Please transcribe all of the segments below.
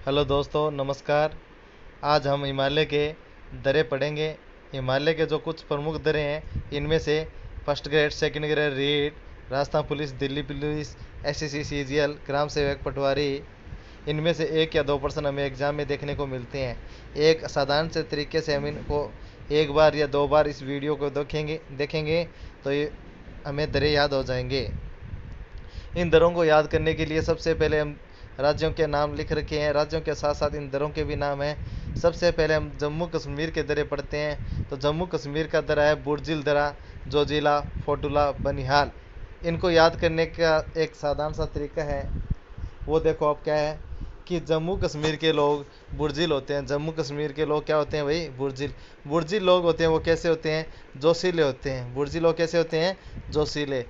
Hello दोस्तों, नमस्कार। आज हम हिमालय के दरें पढ़ेंगे। हिमालय के जो कुछ प्रमुख दरें हैं, इनमें से first grade, second grade, REET, Rajasthan police, Delhi police, SSC, CGL, ग्राम सेवक, पटवारी, इनमें से 1 या 2% हमें एग्जाम में देखने को मिलते हैं। एक साधारण से तरीके से हम इनको एक बार या 2 बार इस वीडियो को देखेंगे तो ये हमें दरें याद हो जाएंगे। इन दरों को याद करने के लिए सबसे पहले हम राज्यों के नाम लिख रखे हैं। राज्यों के साथ साथ इन दरों के भी नाम हैं। सबसे पहले हम जम्मू कश्मीर के दरे पढ़ते हैं। तो जम्मू कश्मीर का दरा है बुर्जिल दरा, जोजिला, फोटुला, बनिहाल। इनको याद करने का एक साधारण सा तरीका है, वो देखो अब क्या है कि जम्मू कश्मीर के लोग बुर्जिल होते हैं। जम्मू कश्मीर के लोग क्या होते हैं भाई? बुर्जिल। बुर्जिल लोग होते हैं वो कैसे होते हैं? जोशीले होते हैं। बुर्जिल लोग कैसे होते हैं? जोशीले।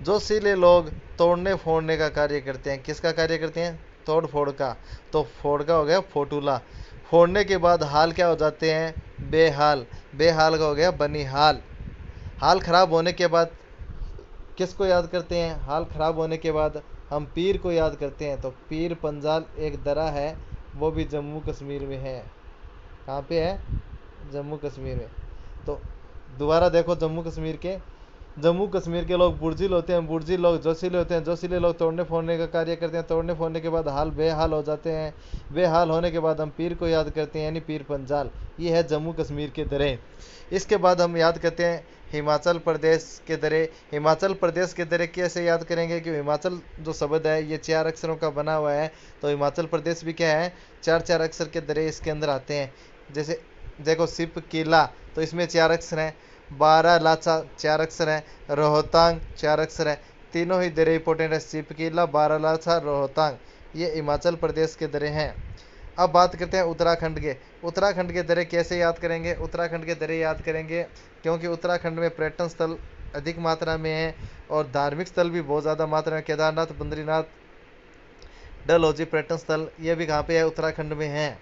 जोशीले लोग तोड़ने फोड़ने का कार्य करते हैं। किसका कार्य करते हैं? तोड़ फोड़ का। तो फोड़ का हो गया फोटूला। फोड़ने के बाद हाल क्या हो जाते हैं? बेहाल। बेहाल का हो गया बनिहाल। हाल खराब होने के बाद किसको याद करते हैं? हाल खराब होने के बाद हम पीर को याद करते हैं। तो पीर पंजाल एक दरा है, वो भी जम्मू कश्मीर में है। कहाँ पे है? जम्मू कश्मीर में। तो दोबारा देखो, जम्मू कश्मीर के लोग बुर्जिल होते हैं। बुर्जिल लोग जोशीले होते हैं। जोशीले लोग तोड़ने फोड़ने का कार्य करते हैं। तोड़ने फोड़ने के बाद हाल बेहाल हो जाते हैं। बेहाल होने के बाद हम पीर को याद करते हैं, यानी पीर पंजाल। ये है जम्मू कश्मीर के दरे। इसके बाद हम याद करते हैं हिमाचल प्रदेश के दरे। हिमाचल प्रदेश के दरे कैसे याद करेंगे कि हिमाचल जो शब्द है ये 4 अक्षरों का बना हुआ है। तो हिमाचल प्रदेश भी क्या है? 4 4 अक्षर के दरे इसके अंदर आते हैं। जैसे देखो, सिप किला, तो इसमें 4 अक्षर हैं। बारह लाचा 4 अक्षर हैं। रोहतांग 4 अक्षर हैं। तीनों ही दरे इंपॉर्टेंट है। सिप किला, बारह लाचा, रोहतांग, ये हिमाचल प्रदेश के दरे हैं। अब बात करते हैं उत्तराखंड के। उत्तराखंड के दरे कैसे याद करेंगे? उत्तराखंड के दरे याद करेंगे क्योंकि उत्तराखंड में पर्यटन स्थल अधिक मात्रा में है और धार्मिक स्थल भी बहुत ज़्यादा मात्रा में। केदारनाथ, बद्रीनाथ, डलहौजी पर्यटन स्थल, ये भी कहाँ पे है? उत्तराखंड में है।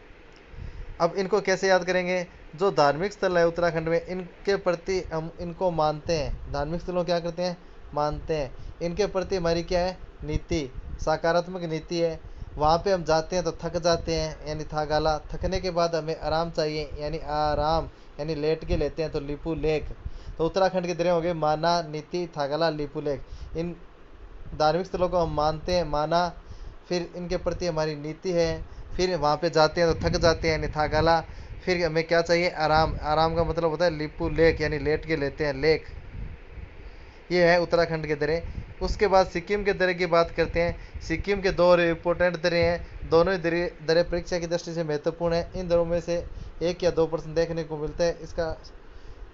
अब इनको कैसे याद करेंगे? जो धार्मिक स्थल है उत्तराखंड में, इनके प्रति हम इनको मानते हैं। धार्मिक स्थलों क्या करते हैं? मानते हैं। इनके प्रति हमारी क्या है? नीति, सकारात्मक नीति है। वहाँ पे हम जाते हैं तो थक जाते हैं, यानी थागाला। थकने के बाद हमें आराम चाहिए, यानी आराम, यानी लेट के लेते हैं, तो लिपू लेक। तो उत्तराखंड के दरे हो गए माना, नीति, थागाला, लिपू लेक। इन धार्मिक स्थलों को हम मानते हैं, माना, फिर इनके प्रति हमारी नीति है। फिर वहाँ पे जाते हैं तो थक जाते हैं, निथागला। फिर हमें क्या चाहिए? आराम। आराम का मतलब होता है लिपू लेक, यानी लेट के लेते हैं, लेक। ये है उत्तराखंड के दरे। उसके बाद सिक्किम के दरे की बात करते हैं। सिक्किम के दो इंपॉर्टेंट दरे हैं। दोनों ही दरें परीक्षा की दृष्टि से महत्वपूर्ण है। इन दरों में से 1 या 2% देखने को मिलता है। इसका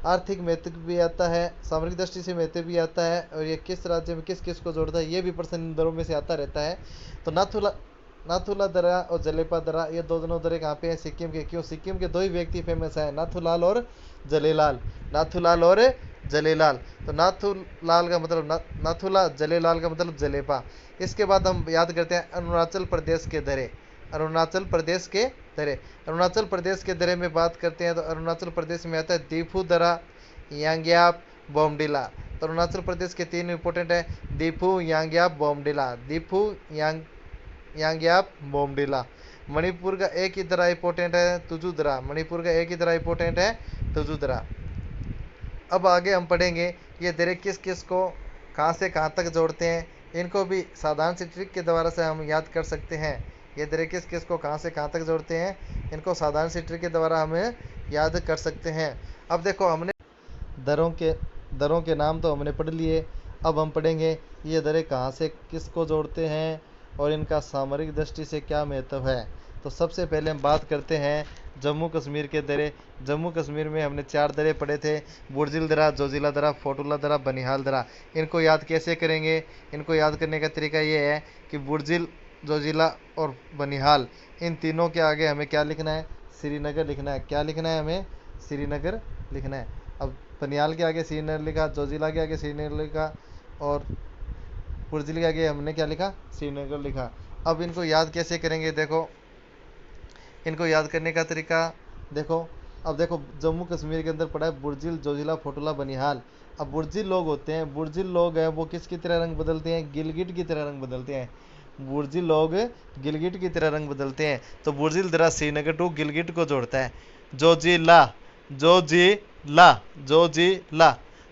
आर्थिक महत्व भी आता है, सामरिक दृष्टि से महत्व भी आता है, और ये किस राज्य में किस किस को जोड़ता है, ये भी प्रश्न इन दरों में से आता रहता है। तो नाथुला दर्रा और जलेपा दर्रा, ये दोनों दर्रे कहाँ पे हैं? सिक्किम के। क्यों? सिक्किम के दो ही व्यक्ति फेमस हैं, नाथुलाल और जलेलाल। नाथुलाल और जलेलाल। तो नाथुलाल का मतलब नाथुला, जलेलाल का मतलब जलेपा। इसके बाद हम याद करते हैं अरुणाचल प्रदेश के दरे। अरुणाचल प्रदेश के दरे। अरुणाचल प्रदेश के दरे में बात करते हैं तो अरुणाचल प्रदेश में आता है दीफू दरा, यांग्याप, बोमडिला। तो अरुणाचल प्रदेश के 3 इंपॉर्टेंट है, दीफू, यांग्याप, बोमडिला। दीफू, यांग्याप, बोमडिला। मणिपुर का एक ही दरा इंपॉर्टेंट है, तुजुदरा। मणिपुर का एक ही दरा इंपॉर्टेंट है, तुजुदरा। अब आगे हम पढ़ेंगे ये दरे किस किस को कहाँ से कहाँ तक जोड़ते हैं। इनको भी साधारण सी ट्रिक के द्वारा से हम याद कर सकते हैं। ये दरे किस किस को कहाँ से कहाँ तक जोड़ते हैं, इनको साधारण सी ट्रिक के द्वारा हमें याद कर सकते हैं। अब देखो, हमने दरों के नाम तो हमने पढ़ लिए। अब हम पढ़ेंगे ये दरें कहाँ से किसको जोड़ते हैं और इनका सामरिक दृष्टि से क्या महत्व है। तो सबसे पहले हम बात करते हैं जम्मू कश्मीर के दरे। जम्मू कश्मीर में हमने 4 दरे पढ़े थे, बुर्जिल दरा, जोजिला दरा, फोटुला दरा, बनिहाल दरा। इनको याद कैसे करेंगे? इनको याद करने का तरीका ये है कि बुर्जिल, जोजिला और बनिहाल, इन तीनों के आगे हमें क्या लिखना है? श्रीनगर लिखना है। क्या लिखना है हमें? श्रीनगर लिखना है। अब बनिहाल के आगे श्रीनगर लिखा, जोजिला के आगे श्रीनगर लिखा, और बुर्जिल के आगे हमने क्या लिखा? श्रीनगर लिखा। अब इनको याद कैसे करेंगे? देखो, इनको याद करने का तरीका देखो। अब देखो, जम्मू कश्मीर के अंदर पड़ा है बुर्जिल, जोजिला, फोटुला, बनिहाल। अब बुर्जिल लोग होते हैं, बुर्जिल लोग हैं वो किसकी तरह रंग बदलते हैं? गिलगिट की तरह रंग बदलते हैं। बुर्जी लोग गिलगिट की तरह रंग बदलते हैं। तो बुर्जिल दरा श्रीनगर टू गिलगिट को जोड़ता है। जोजिला, जोजिला, जोजिला,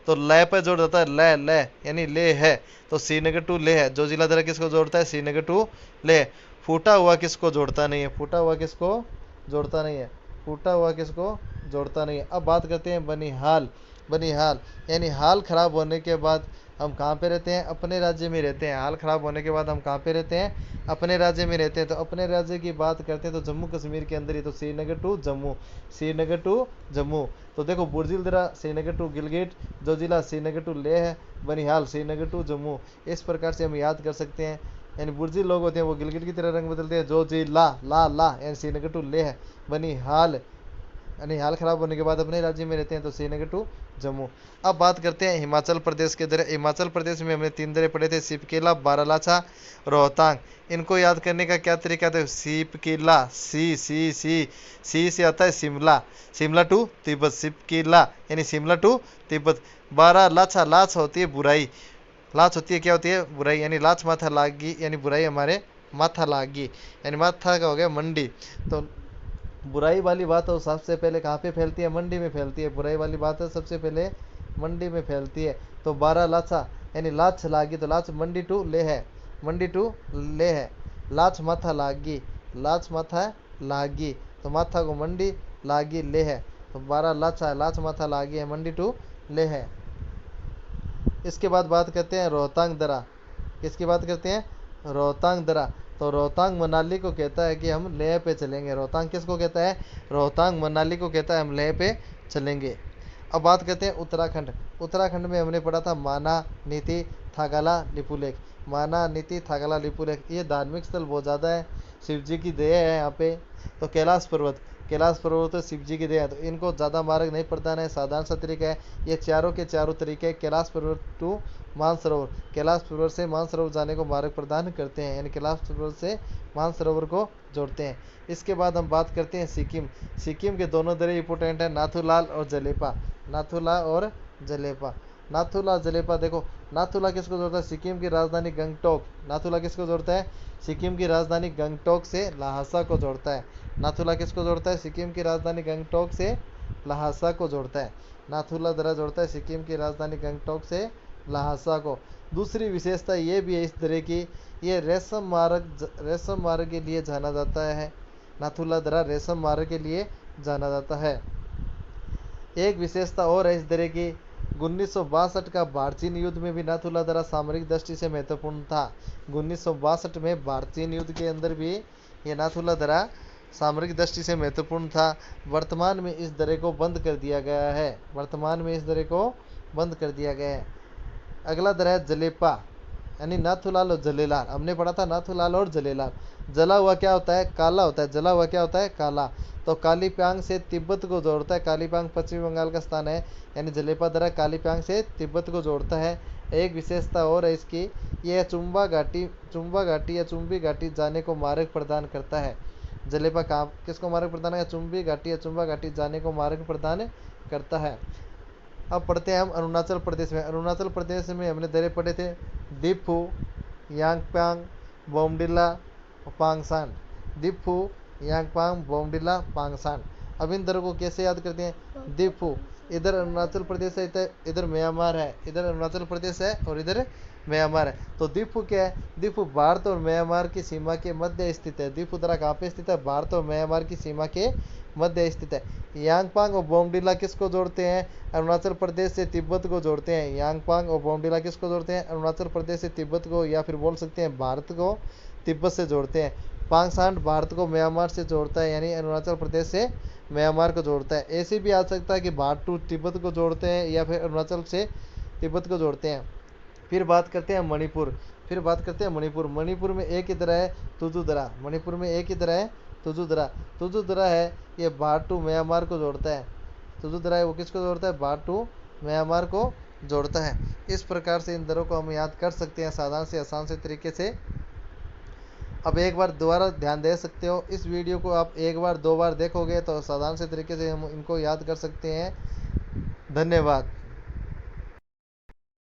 तो लय पर जोड़ जाता है, लय लय यानी ले है, तो श्रीनगर टू ले है। जोजिला दरा किसको जोड़ता है, श्रीनगर टू ले। फूटा हुआ किसको जोड़ता नहीं है, फूटा हुआ किसको जोड़ता नहीं है, फूटा हुआ किसको जोड़ता नहीं है। अब बात करते हैं बनिहाल। बनिहाल यानी हाल खराब होने के बाद हम कहाँ पे रहते हैं, अपने राज्य में रहते हैं। हाल खराब होने के बाद हम कहाँ पे रहते हैं, अपने राज्य में रहते हैं। तो अपने राज्य की बात करते हैं तो जम्मू कश्मीर के अंदर ही, तो श्रीनगर टू जम्मू, श्रीनगर टू जम्मू। तो देखो बुर्जिल दरा श्रीनगर टू गिलगिट, जोजिला श्रीनगर टू लेह है, बनिहाल श्रीनगर टू जम्मू। इस प्रकार से हम याद कर सकते हैं। यानी बुर्जिल लोग होते हैं वो गिलगिट की तरह रंग बदलते हैं। जोजिला, ला ला यानी श्रीनगर टू लेह, बनिहाल यानी हाल खराब होने के बाद अपने राज्य में रहते हैं, तो श्रीनगर टू जम्मू। अब बात करते हैं हिमाचल प्रदेश के दरे। हिमाचल प्रदेश में हमने 3 दरे पढ़े थे, सिपकेला, बारालाचा, रोहतांग। इनको याद करने का क्या तरीका था, सिपकेला, सी से आता है शिमला, शिमला टू तिब्बत, सिपकेला यानी शिमला टू तिब्बत। बारालाचा, लाच होती है बुराई, लाच होती है क्या होती है, बुराई, यानी लाच माथा लागी यानी बुराई हमारे माथा लागी, यानी माथा का हो गया मंडी। तो बुराई वाली बात तो सबसे पहले कहाँ पे फैलती है, मंडी में फैलती है। बुराई वाली बात है सबसे पहले मंडी में फैलती है। तो 12 लाचा यानी लाच लागी, तो लाच मंडी टू ले है, मंडी टू ले है। लाच माथा लागी, लाच माथा लागी, तो माथा को मंडी, लागी ले है, तो 12 लाचा, लाच माथा लागी है, मंडी टू ले है। इसके बाद बात करते हैं रोहतांग दरा। किसकी बात करते हैं, रोहतांग दरा। तो रोहतांग मनाली को कहता है कि हम लेह पे चलेंगे। रोहतांग किसको कहता है, रोहतांग मनाली को कहता है हम लेह पे चलेंगे। अब बात करते हैं उत्तराखंड। उत्तराखंड में हमने पढ़ा था माना, नीति, थागला, लिपुलेख। माना, नीति, थागला, लिपुलेख, ये धार्मिक स्थल बहुत ज़्यादा है, शिव जी की दया है यहाँ पे। तो कैलाश पर्वत, कैलाश पर्वत तो शिव जी की दया है, तो इनको ज़्यादा मार्ग नहीं प्रदान है, साधारण सा तरीका है। ये चारों के चारों तरीके कैलाश पर्वत टू मानसरोवर, कैलाश पर्वत से मानसरोवर जाने को मार्ग प्रदान करते हैं, यानी कैलाश पर्वत से मानसरोवर को जोड़ते हैं। इसके बाद हम बात करते हैं सिक्किम। सिक्किम के दोनों दरे इंपोर्टेंट है, नाथुलाल और जलेपा, नाथुला और जलेपा। नाथुला जलेपा, देखो नाथुला किसको जोड़ता है, सिक्किम की राजधानी गंगटोक। नाथुला किसको जोड़ता है, सिक्किम की राजधानी गंगटोक से लहासा को जोड़ता है। नाथुला किसको जोड़ता है, सिक्किम की राजधानी गंगटोक से लहासा को जोड़ता है। नाथुला दरा जोड़ता है सिक्किम की राजधानी गंगटोक से लहासा को। दूसरी विशेषता ये भी है इस तरह की, ये रेशम मार्ग के लिए जाना जाता है। नाथुला दरा रेशम मार्ग के लिए जाना जाता है। एक विशेषता और है इस दरे की, 1962 का भारत चीन युद्ध में भी नाथुला दरा सामरिक दृष्टि से महत्वपूर्ण था। 1962 में भारत चीन युद्ध के अंदर भी ये नाथुला दरा सामरिक दृष्टि से महत्वपूर्ण था। वर्तमान में इस दरे को बंद कर दिया गया है, वर्तमान में इस दरे को बंद कर दिया गया है। अगला दरा है जलेपा, यानी नाथुलाल और जलेलाल। हमने पढ़ा था नाथुलाल और जलेलाल। जला हुआ क्या होता है, काला होता है, जला हुआ क्या होता है, काला। तो कालीप्यांग से तिब्बत को जोड़ता है, कालीप्यांग पश्चिम बंगाल का स्थान है, यानी जलेपा दरा कालीप्यांग से तिब्बत को जोड़ता है। एक विशेषता और है इसकी, यह चुम्बा घाटी या चुम्बी घाटी जाने को मार्ग प्रदान करता है। जलेपा कहाँ किसको मार्ग प्रदान है, चुम्बी घाटी या चुम्बा घाटी जाने को मार्ग प्रदान करता है। अब पढ़ते हैं हम अरुणाचल प्रदेश में। अरुणाचल प्रदेश में हमने दरे पढ़े थे, दीपू, यांगप्यांग, बोमडिला, पांगसान। दीपू, यांगप्यांग, बोमडिला, पांगसान। अब इन दरों को कैसे याद करते हैं, दीपू इधर अरुणाचल प्रदेश है, इधर म्यांमार है, इधर अरुणाचल प्रदेश है और इधर म्यांमार है। तो दीपू क्या है, दीपू भारत और म्यांमार की सीमा के मध्य स्थित है। दीपू दरा कहाँ पे स्थित है, भारत और म्यांमार की सीमा के मध्य स्थित है। यांगपांग और बोमडिला किसको जोड़ते हैं, अरुणाचल प्रदेश से तिब्बत को जोड़ते हैं। यांगपांग और बोमडिला किसको जोड़ते हैं, अरुणाचल प्रदेश से तिब्बत को, या फिर बोल सकते हैं भारत को तिब्बत से जोड़ते हैं। पांगसांड भारत को म्यांमार से जोड़ता है, यानी अरुणाचल प्रदेश से म्यांमार को जोड़ता है। ऐसे भी आ सकता है कि भारत टू तिब्बत को जोड़ते हैं या फिर अरुणाचल से तिब्बत को जोड़ते हैं। फिर बात करते हैं मणिपुर। मणिपुर में एक ही दरा है, तुजुदरा। मणिपुर में एक ही दरा है, तुजुदरा है, ये भारत टू म्यांमार को जोड़ता है। तुजुदरा है वो किसको जोड़ता है, भारत टू म्यांमार को जोड़ता है। इस प्रकार से इन दरों को हम याद कर सकते हैं साधारण से आसान से तरीके से। अब एक बार दोबारा ध्यान दे सकते हो, इस वीडियो को आप एक बार दो बार देखोगे तो साधारण से तरीके से हम इनको याद कर सकते हैं। धन्यवाद।